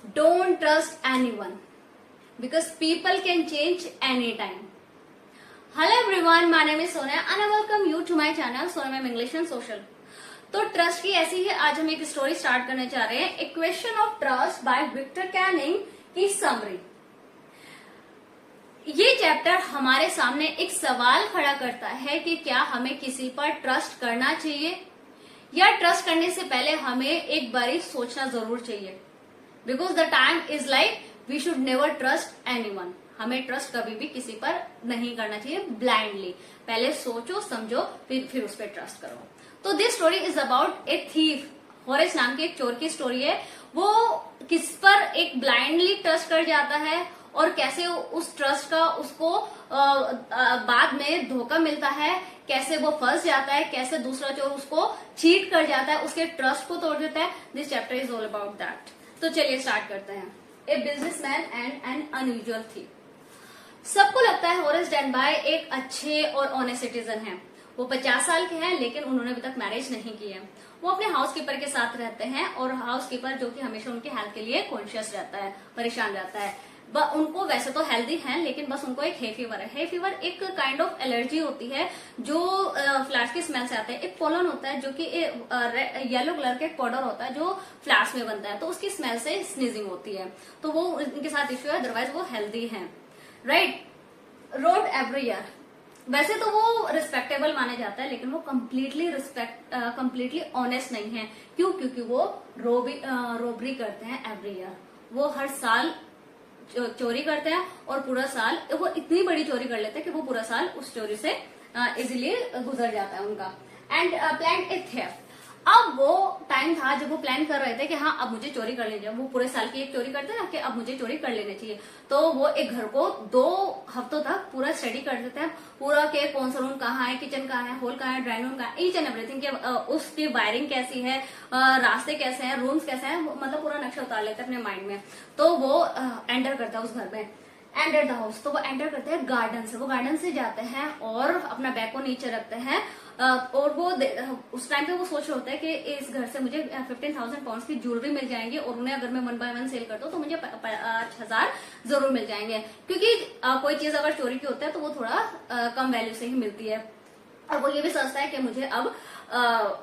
Don't trust anyone because people can change anytime. Hello everyone, my name is Sonia and I welcome you to my channel Sonia Ma'am English and Social. तो trust की ऐसी ही आज हम एक story start करने जा रहे हैं, a question of trust by Victor Canning की समरी। ये चैप्टर हमारे सामने एक सवाल खड़ा करता है कि क्या हमें किसी पर ट्रस्ट करना चाहिए या ट्रस्ट करने से पहले हमें एक बारी सोचना जरूर चाहिए। Because the time is like we should never trust anyone. हमें ट्रस्ट कभी भी किसी पर नहीं करना चाहिए ब्लाइंडली। पहले सोचो समझो फिर उस पर ट्रस्ट करो। तो this story is about a thief. Horace नाम के एक चोर की स्टोरी है। वो किस पर एक ब्लाइंडली ट्रस्ट कर जाता है और कैसे उस ट्रस्ट का उसको बाद में धोखा मिलता है, कैसे वो फंस जाता है, कैसे दूसरा चोर उसको चीट कर जाता है, उसके ट्रस्ट को तोड़ देता है। This chapter is all about that. तो चलिए स्टार्ट करते हैं। A businessman and N unusual thief. सबको लगता है होरेस डेनबाय एक अच्छे और ऑनेस्ट सिटीजन है। वो 50 साल के हैं लेकिन उन्होंने अभी तक मैरिज नहीं की है। वो अपने हाउसकीपर के साथ रहते हैं और हाउसकीपर जो कि हमेशा उनकी हेल्थ के लिए कॉन्शियस रहता है, परेशान रहता है। उनको वैसे तो हेल्दी हैं लेकिन बस उनको एक हे फीवर है। हे फीवर एक काइंड ऑफ एलर्जी होती है जो फ्लैट्स की स्मेल से आता है। एक पोलन होता है जो कि येलो कलर का एक पाउडर होता है जो फ्लैट्स में बनता है, तो उसकी स्मेल से स्नीजिंग होती है। तो वो इनके साथ इश्यू है, अदरवाइज वो हेल्दी है। राइट। Road every year. वैसे तो वो रिस्पेक्टेबल माने जाता है लेकिन वो कंप्लीटली ऑनेस्ट नहीं है। क्यों? क्योंकि वो रोबरी करते हैं एवरी ईयर। वो हर साल चोरी करते हैं और पूरा साल वो इतनी बड़ी चोरी कर लेते हैं कि वो पूरा साल उस चोरी से इजीली गुजर जाता है उनका। And plan A theft. अब वो टाइम था जब वो प्लान कर रहे थे कि हाँ अब मुझे चोरी कर लेनी चाहिए। वो पूरे साल की एक चोरी करते हैं ना कि अब मुझे चोरी कर लेनी चाहिए। तो वो एक घर को 2 हफ्तों तक पूरा स्टडी कर देते हैं, पूरा के कौन सा रूम कहाँ है, किचन कहाँ है, हॉल कहाँ है, ड्राइंग रूम कहाँ है, ईच एंड एवरीथिंग। उसकी वायरिंग कैसी है, रास्ते कैसे हैं, रूम्स कैसे हैं, मतलब पूरा नक्शा उतार लेते हैं अपने माइंड में। तो वो एंटर करता है उस घर में, एंटर द हाउस। तो वो एंटर करते हैं गार्डन से। वो गार्डन से जाते हैं और अपना बैग को नीचे रखते हैं और वो उस टाइम पे वो सोच रहे होते हैं कि इस घर से मुझे 15,000 पाउंड की ज्वेलरी मिल जाएंगी और उन्हें अगर मैं 1 बाय 1 सेल करता हूँ तो मुझे 5,000 जरूर मिल जाएंगे। क्योंकि कोई चीज अगर चोरी की होती है तो वो थोड़ा कम वैल्यू से ही मिलती है। और वो ये भी सोचता है कि मुझे अब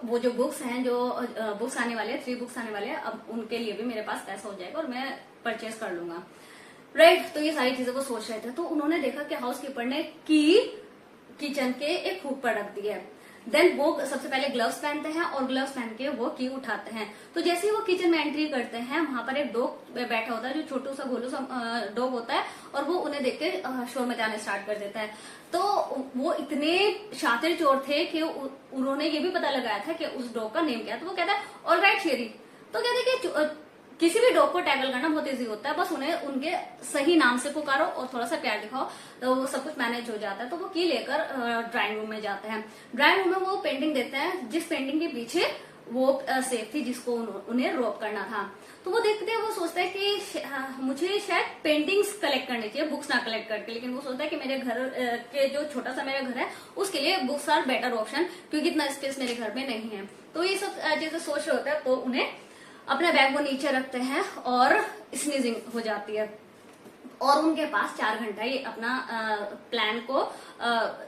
वो जो बुक्स हैं, जो बुक्स आने वाले हैं, 3 बुक्स आने वाले हैं, अब उनके लिए भी मेरे पास पैसा हो जाएगा और मैं परचेज कर लूंगा। राइट। तो ये सारी चीजें वो सोच रहे थे। तो उन्होंने देखा कि हाउसकीपर ने की किचन के एक हुक पर रख दी है। देन वो सबसे पहले ग्लव्स पहनते हैं और ग्लव्स पहन के वो की उठाते हैं। तो जैसे ही वो किचन में एंट्री करते हैं वहां पर एक डॉग बैठा होता है जो छोटू सा गोलू सा डॉग होता है और वो उन्हें देख के शोर मचाना स्टार्ट कर देता है। तो वो इतने शातिर चोर थे कि उन्होंने ये भी पता लगाया था कि उस डॉग का नेम क्या है। तो वो कहता है ऑल राइट शेरी। तो कहते हैं कि किसी भी डॉग को टैकल करना बहुत इजी होता है, बस उन्हें उनके सही नाम से पुकारो और थोड़ा सा प्यार दिखाओ तो वो सब कुछ मैनेज हो जाता है। तो वो की लेकर ड्राइंग रूम में जाते हैं। ड्राइंग रूम में वो पेंटिंग देते हैं जिस पेंटिंग के पीछे वो सेफ थी जिसको उन्हें रोप करना था। तो वो देखते हैं, वो सोचता है कि मुझे शायद पेंटिंग्स कलेक्ट करनी चाहिए, बुक्स ना कलेक्ट करके। लेकिन वो सोचता है कि मेरे घर के जो छोटा सा मेरा घर है उसके लिए बुक्स आर बेटर ऑप्शन क्योंकि इतना स्पेस मेरे घर में नहीं है। तो ये सब चीजें सोच रहे होता है। तो उन्हें अपना बैग वो नीचे रखते हैं और स्नीजिंग हो जाती है और उनके पास 4 घंटा ये अपना प्लान को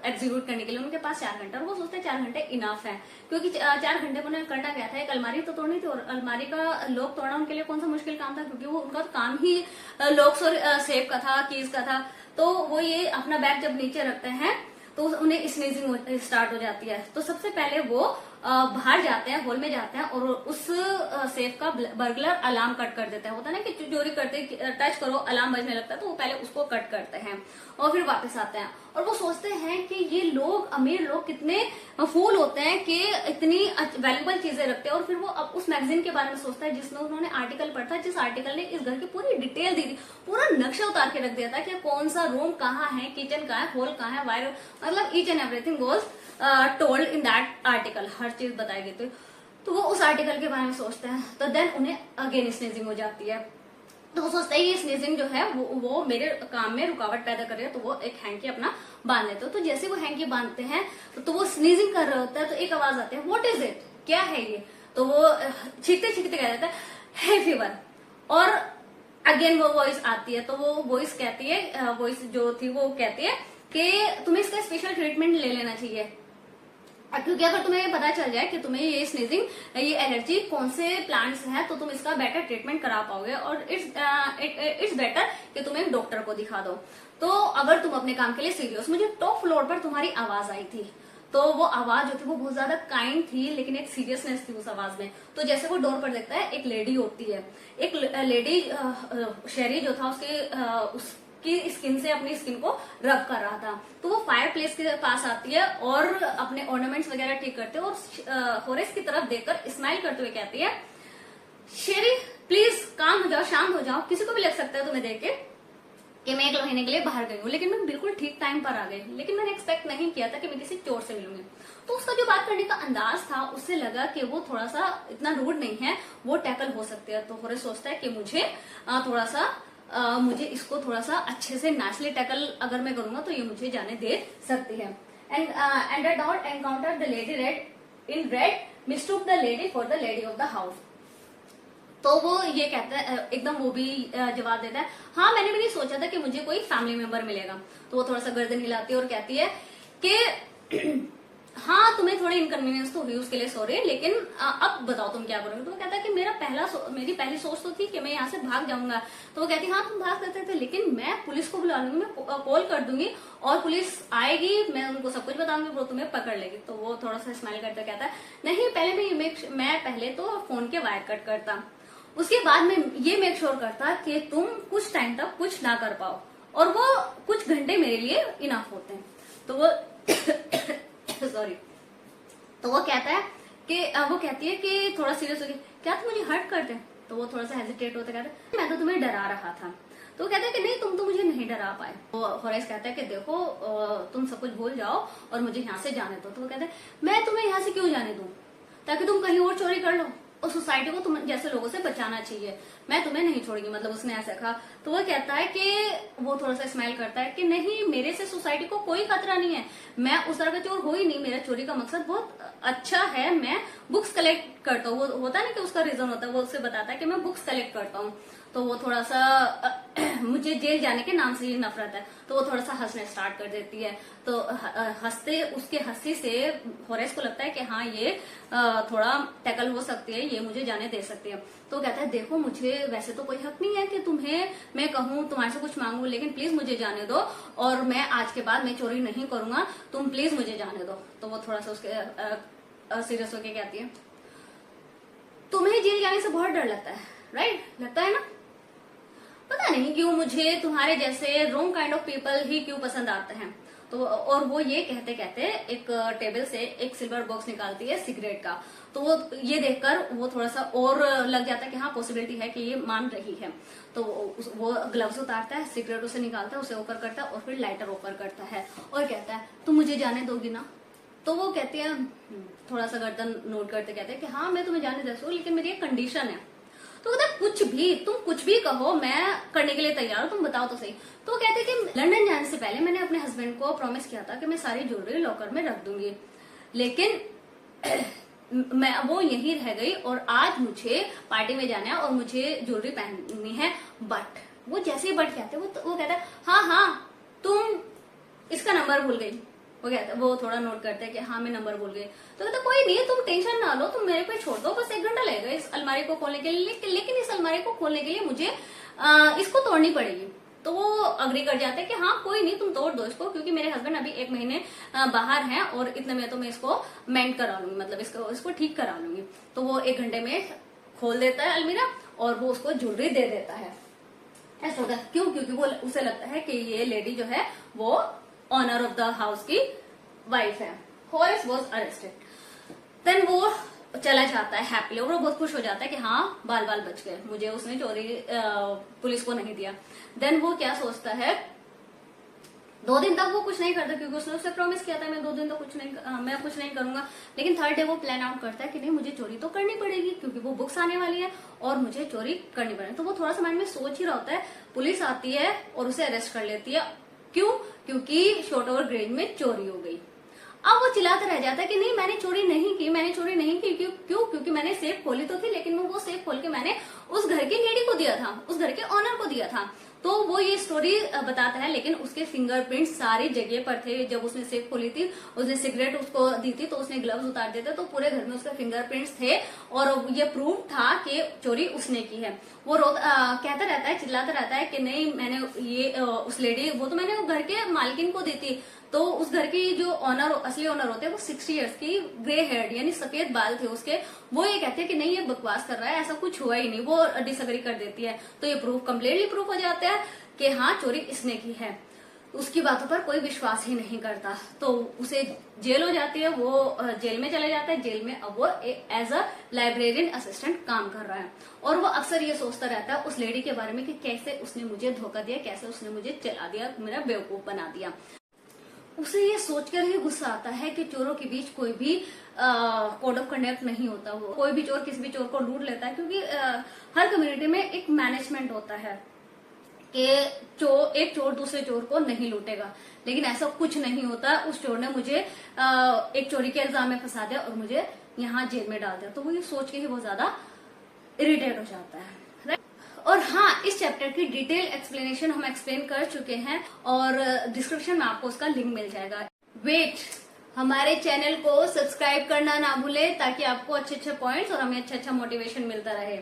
एग्जीक्यूट करने के लिए उनके पास 4 घंटा। और वो सोचते हैं 4 घंटे इनफ है क्योंकि 4 घंटे में उन्हें करना क्या था, एक अलमारी तो तोड़नी थी और अलमारी का लॉक तोड़ना उनके लिए कौन सा मुश्किल काम था क्योंकि वो उनका काम ही लॉक्स और सेफ का था, कीज का था। तो वो ये अपना बैग जब नीचे रखते हैं तो उन्हें स्नीजिंग स्टार्ट हो जाती है। तो सबसे पहले वो बाहर जाते हैं, हॉल में जाते हैं और उस सेफ का बर्गलर अलार्म कट कर देते हैं। होता है ना कि चोरी करते टच करो अलार्म बजने लगता है, तो वो पहले उसको कट करते हैं और फिर वापस आते हैं। और वो सोचते हैं कि ये लोग, अमीर लोग कितने फूल होते हैं कि इतनी वैल्यूबल चीजें रखते हैं। और फिर वो अब उस मैगजीन के बारे में सोचता है जिसमें उन्होंने आर्टिकल पढ़ा था, जिस आर्टिकल ने इस घर की पूरी डिटेल दी थी, पूरा नक्शा उतार के रख दिया था कि कौन सा रूम कहाँ है, किचन कहाँ है, हॉल कहाँ है, वायर, मतलब each and everything was told in that article. हर चीज बताई गई थी। तो वो उस आर्टिकल के बारे में सोचते हैं। तो देन उन्हें अगेन स्नेजिंग हो जाती है। तो वो सोचता है ये स्नेजिंग जो है वो मेरे काम में रुकावट पैदा कर रही है। तो वो एक हैंकी अपना बांध लेते हो। तो जैसे वो हैंकी बांधते हैं तो वो स्नीजिंग कर रहे होता है। तो एक आवाज आती है, व्हाट इज इट, क्या है ये। तो वो छींकते छींकते कह देता है हे फीवर। और अगेन वो वॉइस आती है, तो वो वॉइस कहती है, वॉइस जो थी वो कहती है कि तुम्हें इसका स्पेशल ट्रीटमेंट ले लेना चाहिए, क्योंकि अगर तुम्हें ये पता चल जाए कि तुम्हें ये स्नीजिंग, ये एलर्जी कौन से प्लांट्स है, तो तुम इसका बेटर ट्रीटमेंट करा पाओगे, और इट्स बेटर कि तुम एक डॉक्टर को दिखा दो। तो अगर तुम अपने काम के लिए सीरियस, मुझे टॉप फ्लोर पर तुम्हारी आवाज आई थी, तो वो आवाज जो थी वो बहुत ज्यादा काइंड थी, लेकिन एक सीरियसनेस थी उस आवाज में। तो जैसे वो डोर पर देखता है, एक लेडी होती है, एक लेडी शेरी जो था उसकी स्किन से अपनी स्किन को रब कर रहा था। तो वो फायर प्लेस के पास आती है और अपने ऑर्नामेंट्स वगैरह ठीक करते हैं, और होरेस की तरफ देखकर स्माइल करते हुए कहती है, शेरी प्लीज काम हो जाओ, शांत हो जाओ, किसी को भी लग सकता है तुम्हें देख के कि मैं 1 महीने के लिए बाहर गई हूँ, लेकिन मैं बिल्कुल ठीक टाइम पर आ गई, लेकिन मैंने एक्सपेक्ट नहीं किया था कि मैं किसी चोर से मिलूंगी। तो उसका जो बात करने का अंदाज था, उससे लगा कि वो थोड़ा सा इतना रूड नहीं है, वो टैकल हो सकते हैं। तो होरेस सोचता है कि मुझे इसको थोड़ा सा अच्छे से नाइसली टैकल अगर मैं करूंगा तो ये मुझे जाने दे सकती है। And the dot encounter the lady red in red mistook the lady for the lady of the house. तो वो ये कहता है, एकदम वो भी जवाब देता है, हाँ मैंने भी नहीं सोचा था कि मुझे कोई फैमिली मेंबर मिलेगा। तो वो थोड़ा सा गर्दन हिलाती है और कहती है कि हाँ तुम्हें थोड़ी इनकन्वीनियंस तो हुई, उसके लिए सॉरी, लेकिन अब बताओ तुम क्या करोगे। तो वो कहता है कि मेरी पहली सोच तो थी कि मैं यहाँ से भाग जाऊंगा। तो वो कहती है हाँ तुम भाग सकते थे, लेकिन मैं पुलिस को बुला लूंगी, मैं कॉल कर दूंगी और पुलिस आएगी, मैं उनको सब कुछ बताऊंगी, वो तुम्हें पकड़ लेगी। तो वो थोड़ा सा स्माइल करते कहता है, नहीं पहले मैं पहले तो फोन के वायर कट करता, उसके बाद में ये मेक श्योर करता कि तुम कुछ टाइम तक कुछ ना कर पाओ, और वो कुछ घंटे मेरे लिए इनफ होते हैं। तो वो सॉरी, तो वो कहता है कि वो कहती है कि थोड़ा सीरियस हो गया, क्या तुम मुझे हर्ट करते हैं। तो वो थोड़ा सा हेजिटेट होता कहता है, मैं तो तुम्हें डरा रहा था। तो वो कहता है कि नहीं तुम तो मुझे नहीं डरा पाए। तो होरेस कहता है कि देखो तुम सब कुछ भूल जाओ और मुझे यहाँ से जाने दो। तो वो कहता है मैं तुम्हें यहाँ से क्यों जाने दूं, ताकि तुम कहीं और चोरी कर लो, और सोसाइटी को तुम जैसे लोगों से बचाना चाहिए, मैं तुम्हें नहीं छोड़ूंगी, मतलब उसने ऐसा कहा। तो वो कहता है कि वो थोड़ा सा स्माइल करता है कि नहीं मेरे से सोसाइटी को कोई खतरा नहीं है, मैं उस तरह का चोर हो ही नहीं, मेरा चोरी का मकसद बहुत अच्छा है, मैं बुक्स कलेक्ट करता हूँ। वो होता है ना कि उसका रीजन होता है, वो उससे बताता है कि मैं बुक्स कलेक्ट करता हूँ। तो वो थोड़ा सा मुझे जेल जाने के नाम से ही नफरत है। तो वो थोड़ा सा हंसने स्टार्ट कर देती है। तो हंसते उसके हंसी से होरेस को लगता है कि हाँ ये थोड़ा टैकल हो सकती है, ये मुझे जाने दे सकती है। तो कहता है देखो मुझे वैसे तो कोई हक नहीं है कि तुम्हें मैं कहूँ तुम्हारे से कुछ मांगू, लेकिन प्लीज मुझे जाने दो, और मैं आज के बाद मैं चोरी नहीं करूंगा, तुम प्लीज मुझे जाने दो। तो वो थोड़ा सा उसके सीरियस होके कहती है, तुम्हें जेल जाने से बहुत डर लगता है राइट, लगता है ना, पता नहीं क्यों मुझे तुम्हारे जैसे रॉन्ग काइंड ऑफ पीपल ही क्यों पसंद आते हैं। तो और वो ये कहते कहते एक टेबल से एक सिल्वर बॉक्स निकालती है सिगरेट का। तो वो ये देखकर वो थोड़ा सा और लग जाता है कि हाँ पॉसिबिलिटी है कि ये मान रही है। तो वो ग्लव्स उतारता है, सिगरेट उसे निकालता है, उसे ऑफर करता है और फिर लाइटर ऑफर करता है और कहता है तुम मुझे जाने दोगी ना। तो वो कहती है थोड़ा सा गर्दन नोट करते कहते हैं कि हाँ मैं तुम्हें जाने दे सकूं, लेकिन मेरी एक कंडीशन है। तो कहता है तुम कुछ भी कहो मैं करने के लिए तैयार हूँ, तुम बताओ तो सही। तो वो कहते कि लंदन जाने से पहले मैंने अपने हस्बैंड को प्रॉमिस किया था कि मैं सारी ज्वेलरी लॉकर में रख दूंगी, लेकिन मैं वो यहीं रह गई और आज मुझे पार्टी में जाना है और मुझे ज्वेलरी पहननी है। बट वो जैसे ही बट कहते वो कहता है हाँ तुम इसका नंबर भूल गई। वो कहता वो थोड़ा नोट करते हैं कि हाँ मैं नंबर भूल गई। तो कहता कोई नहीं तुम टेंशन ना लो, तुम मेरे पे छोड़ दो, बस 1 घंटा लगेगा इस अलमारी को खोलने के लिए, लेकिन इस अलमारी को खोलने के लिए मुझे इसको तोड़नी पड़ेगी। तो वो अग्री कर जाते हैं कि हाँ कोई नहीं तुम तोड़ दो इसको, क्योंकि मेरे हस्बैंड अभी 1 महीने बाहर हैं और इतने में तो मैं इसको मेंट करा लूंगी, मतलब इसको ठीक करा लूंगी। तो वो 1 घंटे में खोल देता है अलमीरा और वो उसको ज्वेलरी दे देता है। ऐसा होता है क्यों, क्योंकि वो उसे लगता है कि ये लेडी जो है वो ऑनर ऑफ द हाउस की वाइफ है। Horace was arrested. देन वो चला जाता है हैप्पीली और वो बहुत खुश हो जाता है कि हाँ बाल बाल बच गए, मुझे उसने चोरी पुलिस को नहीं दिया। देन वो क्या सोचता है, 2 दिन तक वो कुछ नहीं करता क्योंकि उसने उसे प्रॉमिस किया था मैं 2 दिन तक कुछ नहीं करूंगा। लेकिन 3rd डे वो प्लान आउट करता है कि नहीं मुझे चोरी तो करनी पड़ेगी क्योंकि वो बुक्स आने वाली है और मुझे चोरी करनी पड़ेगी। तो वो थोड़ा सा माइंड में सोच ही रहा होता है, पुलिस आती है और उसे अरेस्ट कर लेती है। क्यों, क्योंकि शॉर्ट ओवर ग्रेज में चोरी हो गई। अब वो चिल्लाता रह जाता है कि नहीं मैंने चोरी नहीं की, मैंने चोरी नहीं की। क्यों? क्योंकि मैंने सेफ खोली तो थी, लेकिन वो सेफ खोल के मैंने उस घर की लेडी को दिया था, उस घर के ऑनर को दिया था। तो वो ये स्टोरी बताता है, लेकिन उसके फिंगरप्रिंट सारी जगह पर थे। जब उसने सेफ खोली थी, उसने सिगरेट उसको दी थी, तो उसने ग्लव्स उतार दिए थे, तो पूरे घर में उसके फिंगरप्रिंट्स थे और ये प्रूफ था कि चोरी उसने की है। वो कहता रहता है, चिल्लाता रहता है कि नहीं मैंने ये उस लेडी, वो तो मैंने घर के मालकिन को दी थी। तो उस घर की जो ऑनर, असली ऑनर होते हैं, वो 60 इयर्स की, ग्रे हेयर यानी सफेद बाल थे उसके। वो ये कहते हैं कि नहीं ये बकवास कर रहा है, ऐसा कुछ हुआ ही नहीं। वो डिसएग्री कर देती है। तो ये प्रूफ कम्प्लीटली प्रूफ हो जाता है कि हाँ चोरी इसने की है। उसकी बातों पर कोई विश्वास ही नहीं करता, तो उसे जेल हो जाती है। वो जेल में चले जाता है। जेल में अब वो एज अ लाइब्रेरियन असिस्टेंट काम कर रहा है, और वो अक्सर ये सोचता रहता है उस लेडी के बारे में कि कैसे उसने मुझे धोखा दिया, कैसे उसने मुझे चला दिया, मेरा बेवकूफ बना दिया। उसे ये सोचकर ही गुस्सा आता है कि चोरों के बीच कोई भी कोड ऑफ कंडक्ट नहीं होता। वो कोई भी चोर किसी भी चोर को लूट लेता है, क्योंकि हर कम्युनिटी में एक मैनेजमेंट होता है कि एक चोर दूसरे चोर को नहीं लूटेगा। लेकिन ऐसा कुछ नहीं होता। उस चोर ने मुझे एक चोरी के इल्जाम में फंसा दिया और मुझे यहाँ जेल में डाल दिया। तो वो ये सोच के ही बहुत ज्यादा इरिटेट हो जाता है। और हाँ, इस चैप्टर की डिटेल एक्सप्लेनेशन हम एक्सप्लेन कर चुके हैं और डिस्क्रिप्शन में आपको उसका लिंक मिल जाएगा। वेट, हमारे चैनल को सब्सक्राइब करना ना भूले, ताकि आपको अच्छे अच्छे पॉइंट्स और हमें अच्छा अच्छा मोटिवेशन मिलता रहे।